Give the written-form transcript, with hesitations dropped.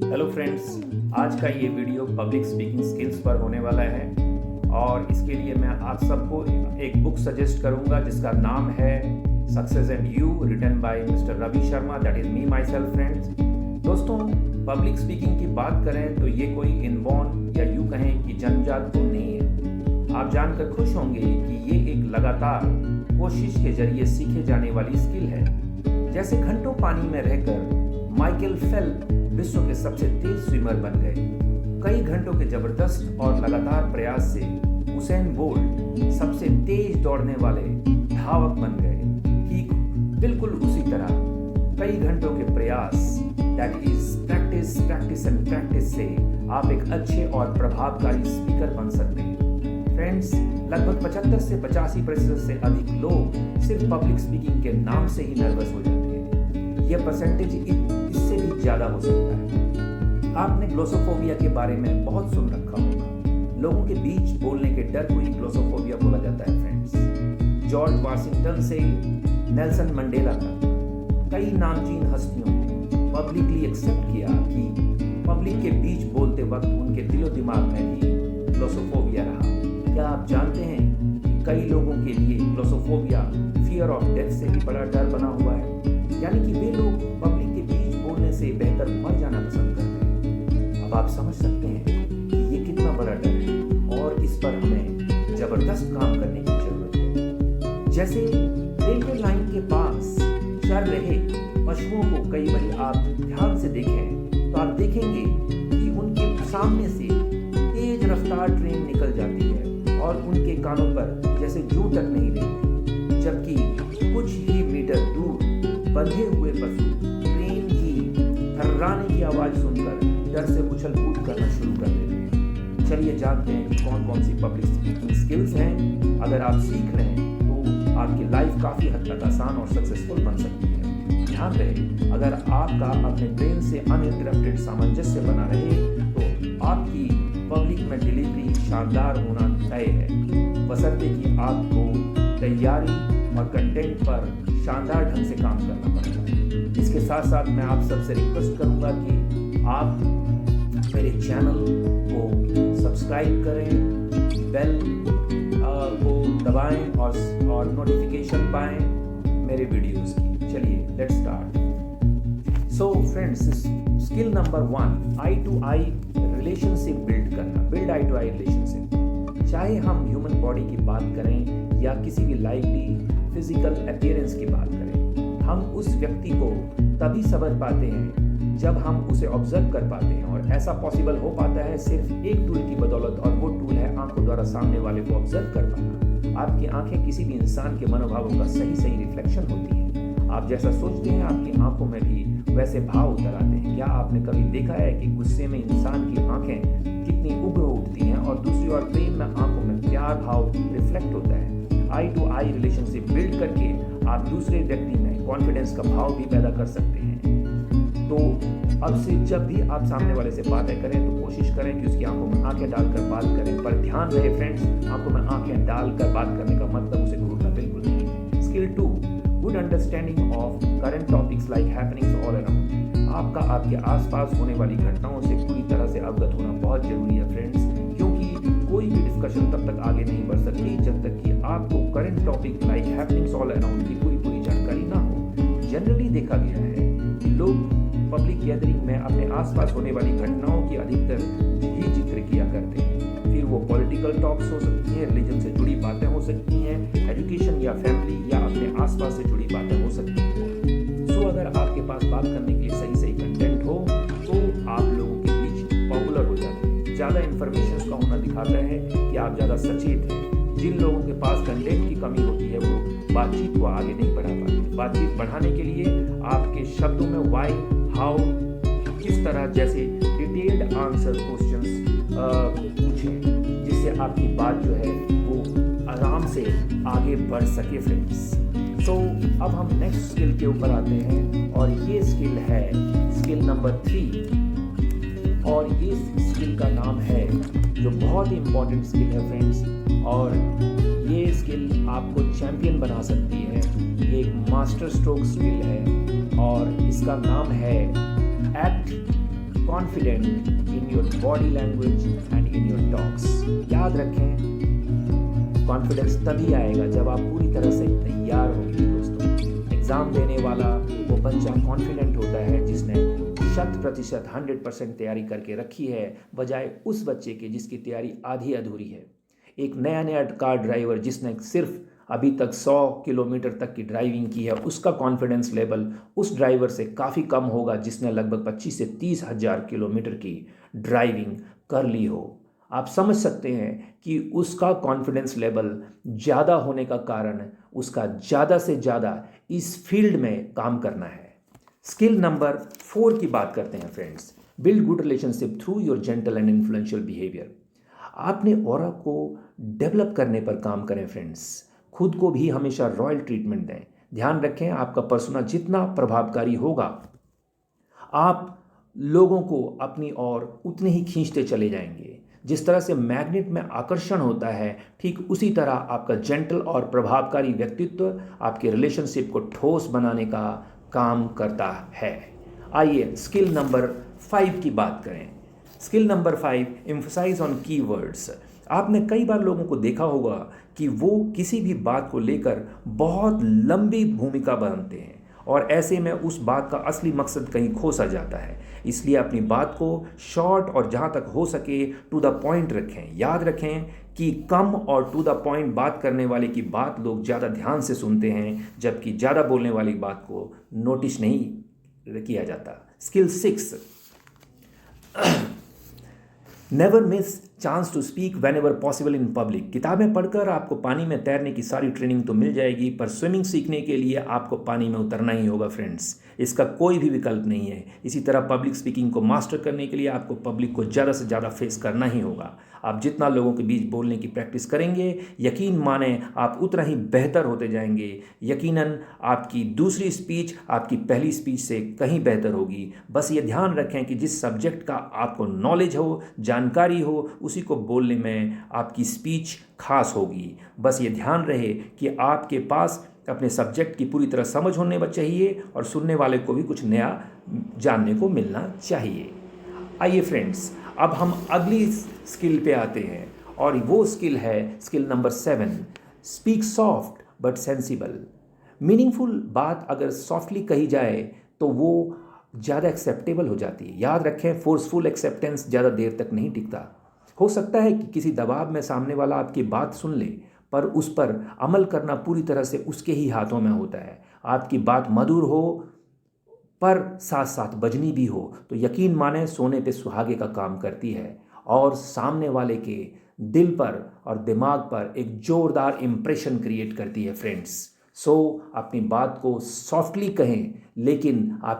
Hello friends, आज का ये वीडियो पब्लिक स्पीकिंग स्किल्स पर होने वाला है और इसके लिए मैं आप सबको एक बुक सजेस्ट करूंगा जिसका नाम है success and you, written by mister Ravi Sharma, that is me myself. Friends, दोस्तों, पब्लिक स्पीकिंग की बात करें तो ये कोई इनबॉर्न या यूँ कहें कि जन्मजात गुण नहीं है। आप जानकर खुश होंगे कि ये एक लगातार कोशिश के जरिए सीखे जाने वाली स्किल है। जैसे घंटों पानी में रहकर माइकल फेल्प्स विश्व के सबसे तेज स्विमर बन गए, कई घंटों के जबरदस्त और लगातार प्रयास से उसेन बोल्ट सबसे तेज दौड़ने वाले धावक बन गए। ठीक बिल्कुल उसी तरह कई घंटों के प्रयास, that is practice practice and practice से आप एक अच्छे और प्रभावकारी स्पीकर बन सकते हैं। फ्रेंड्स, लगभग 75 से 85% से अधिक लोग सिर्फ पब्लिक स्पीकिंग के नाम से ही नर्वस हो जाते हैं। यह परसेंटेज इससे भी ज़्यादा हो सकता है। आपने ग्लोसोफोबिया के बारे में बहुत सुन रखा होगा। लोगों के बीच बोलने के डर को ही ग्लोसोफोबिया बोला जाता है। फ्रेंड्स, जॉर्ज वाशिंगटन से नेल्सन मंडेला तक कई नामचीन हस्तियों ने पब्लिकली एक्सेप्ट किया कि पब्लिक के बीच बोलते वक्त उनके दिलो दिमाग में भी ग्लोसोफोबिया रहा। क्या आप जानते हैं कि कई लोगों के लिए ग्लोसोफोबिया फियर ऑफ डेथ से भी बड़ा डर बना हुआ है, यानी कि वे लोग पब्लिक के बीच बोलने से बेहतर मर जाना पसंद करते हैं। अब आप समझ सकते हैं कि ये कितना बड़ा डर है और इस पर हमें जबरदस्त काम करने की जरूरत है। जैसे रेलवे लाइन के पास चल रहे पशुओं को कई बार आप ध्यान से देखें तो आप देखेंगे कि उनके सामने से तेज रफ्तार ट्रेन निकल जाती है और उनके कानों पर जैसे जू तक नहीं रहती, जबकि कुछ ही मीटर दूर बंधे हुए पशु ट्रेन की थर्राने की आवाज सुनकर डर से उछल कूद करना शुरू कर देते हैं। चलिए जानते हैं कि कौन कौन सी पब्लिक स्पीकिंग स्किल्स हैं। अगर आप सीख रहे हैं तो आपकी लाइफ काफ़ी हद तक आसान और सक्सेसफुल बन सकती है। ध्यान रहे, अगर आपका अपने ब्रेन से अनइंटरप्टेड सामंजस्य बना रहे तो आपकी पब्लिक में डिलीवरी शानदार होना तय है, बशर्ते कि आपको तैयारी और कंटेंट पर शानदार ढंग से काम करना पड़ेगा। इसके साथ साथ मैं आप सबसे रिक्वेस्ट करूंगा कि आप मेरे चैनल को सब्सक्राइब करें, बेल को दबाएं और नोटिफिकेशन पाएं मेरे वीडियोस की। चलिए let's start. So friends, skill number 1, eye to eye relationship build करना। Build eye to eye relationship. चाहे हम ह्यूमन बॉडी की बात करें या किसी भी लाइवली फिजिकल अपीयरेंस की बात करें, हम उस व्यक्ति को तभी समझ पाते हैं जब हम उसे ऑब्जर्व कर पाते हैं, और ऐसा पॉसिबल हो पाता है सिर्फ एक टूल की बदौलत, और वो टूल है आंखों द्वारा सामने वाले को ऑब्जर्व कर पाना। आपकी आंखें किसी भी इंसान के मनोभावों का सही रिफ्लेक्शन होती हैं। आप जैसा सोचते हैं आपकी आंखों में भी वैसे भाव उतर आते हैं। क्या आपने कभी देखा है कि गुस्से में इंसान की आंखें कितनी उग्र उठती हैं और दूसरी ओर प्रेम में आंखों में प्यार भाव रिफ्लेक्ट होता है। आई टू आई रिलेशनशिप बिल्ड करके आप दूसरे व्यक्ति में कॉन्फिडेंस का भाव भी पैदा कर सकते हैं। तो अब से जब भी आप सामने वाले से बातें करें तो कोशिश करें कि उसकी आंखों में आंखें डालकर बात करें, पर ध्यान रहे फ्रेंड्स, आंखों में आंखें डालकर बात करने का मतलब उसे घूरना बिल्कुल नहीं है। Skill 2, good understanding of current topics like happenings all around. आपका आपके आसपास होने वाली घटनाओं से पूरी तरह से अवगत होना बहुत जरूरी है फ्रेंड्स, क्योंकि कोई भी डिस्कशन तब तक आगे नहीं बढ़ सकती जब तक कि आपको current topic like happenings all around की पूरी जानकारी ना हो। जनरली देखा गया है कि लोग पब्लिक गैदरिंग में अपने आसपास होने वाली घटनाओं की अधिकतर ही जिक्र किया करते हैं। फिर वो पॉलिटिकल टॉक्स हो सकती हैं, रिलीजन से जुड़ी बातें हो सकती हैं, एजुकेशन या फैमिली या अपने आसपास से जुड़ी बातें हो सकती हैं। सो अगर आपके पास बात करने के लिए सही कंटेंट हो तो आप लोगों के बीच पॉपुलर हो जाते हैं। ज़्यादा इन्फॉर्मेशन का होना दिखाता है कि आप ज़्यादा सचेत हैं। जिन लोगों के पास कंटेंट की कमी होती है वो बातचीत को आगे नहीं बढ़ा पाते। बातचीत बढ़ाने के लिए आपके शब्दों में व्हाई, हाउ, किस तरह जैसे डिटेल्ड आंसर क्वेश्चंस पूछें, जिससे आपकी बात जो है वो आराम से आगे बढ़ सके फ्रेंड्स। सो अब हम नेक्स्ट स्किल के ऊपर आते हैं और ये स्किल है स्किल नंबर 3, और ये स्किल का नाम है, जो बहुत ही इंपॉर्टेंट स्किल है फ्रेंड्स, और ये स्किल आपको चैंपियन बना सकती है। ये एक मास्टर स्ट्रोक स्किल है और इसका नाम है act confident in your body language and in your talks. याद रखें, कॉन्फिडेंस तभी आएगा जब आप पूरी तरह से तैयार होंगे दोस्तों। एग्ज़ाम देने वाला वो बच्चा कॉन्फिडेंट होता है जिसने 100% तैयारी करके रखी है, बजाय उस बच्चे के जिसकी तैयारी आधी अधूरी है। एक नया कार ड्राइवर जिसने सिर्फ अभी तक 100 किलोमीटर तक की ड्राइविंग की है, उसका कॉन्फिडेंस लेवल उस ड्राइवर से काफ़ी कम होगा जिसने लगभग 25 से 30 हज़ार किलोमीटर की ड्राइविंग कर ली हो। आप समझ सकते हैं कि उसका कॉन्फिडेंस लेवल ज़्यादा होने का कारण उसका ज़्यादा से ज़्यादा इस फील्ड में काम करना है। स्किल नंबर 4 की बात करते हैं friends. Build good relationship through your gentle and influential behaviour. आपने ऑरा को डेवलप करने पर काम करें फ्रेंड्स। खुद को भी हमेशा रॉयल ट्रीटमेंट दें। ध्यान रखें, आपका पर्सोना जितना प्रभावकारी होगा, आप लोगों को अपनी ओर उतने ही खींचते चले जाएंगे। जिस तरह से मैग्नेट में आकर्षण होता है, ठीक उसी तरह आपका जेंटल और प्रभावकारी व्यक्तित्व आपके रिलेशनशिप को ठोस बनाने का काम करता है। आइए स्किल नंबर 5 की बात करें। Skill number 5, emphasise on keywords. आपने कई बार लोगों को देखा होगा कि वो किसी भी बात को लेकर बहुत लंबी भूमिका बनाते हैं और ऐसे में उस बात का असली मकसद कहीं खो सा जाता है। इसलिए अपनी बात को शॉर्ट और जहाँ तक हो सके टू द पॉइंट रखें। याद रखें कि कम और टू द पॉइंट बात करने वाले की बात लोग ज़्यादा ध्यान से सुनते हैं, जबकि ज़्यादा बोलने वाली बात को नोटिस नहीं किया जाता। Skill 6, never miss chance to speak whenever possible in public. किताबें पढ़कर आपको पानी में तैरने की सारी ट्रेनिंग तो मिल जाएगी, पर स्विमिंग सीखने के लिए आपको पानी में उतरना ही होगा फ्रेंड्स। इसका कोई भी विकल्प नहीं है। इसी तरह पब्लिक स्पीकिंग को मास्टर करने के लिए आपको पब्लिक को ज़्यादा से ज़्यादा फेस करना ही होगा। आप जितना लोगों के बीच बोलने की प्रैक्टिस करेंगे, यकीन माने आप उतना ही बेहतर होते जाएंगे। यकीनन आपकी दूसरी स्पीच आपकी पहली स्पीच से कहीं बेहतर होगी। बस ये ध्यान रखें कि जिस सब्जेक्ट का आपको नॉलेज हो, जानकारी हो, उसी को बोलने में आपकी स्पीच खास होगी। बस ये ध्यान रहे कि आपके पास अपने सब्जेक्ट की पूरी तरह समझ होने चाहिए और सुनने वाले को भी कुछ नया जानने को मिलना चाहिए। आइए फ्रेंड्स, अब हम अगली स्किल पे आते हैं और वो स्किल है skill number 7, speak soft but sensible. Meaningful बात अगर सॉफ्टली कही जाए तो वो ज़्यादा एक्सेप्टेबल हो जाती है। याद रखें, फोर्सफुल एक्सेप्टेंस ज़्यादा देर तक नहीं टिकता। हो सकता है कि किसी दबाव में सामने वाला आपकी बात सुन ले, पर उस पर अमल करना पूरी तरह से उसके ही हाथों में होता है। आपकी बात मधुर हो पर साथ साथ बजनी भी हो तो यकीन माने सोने पे सुहागे का काम करती है और सामने वाले के दिल पर और दिमाग पर एक जोरदार इम्प्रेशन क्रिएट करती है फ्रेंड्स। सो अपनी बात को सॉफ्टली कहें, लेकिन आप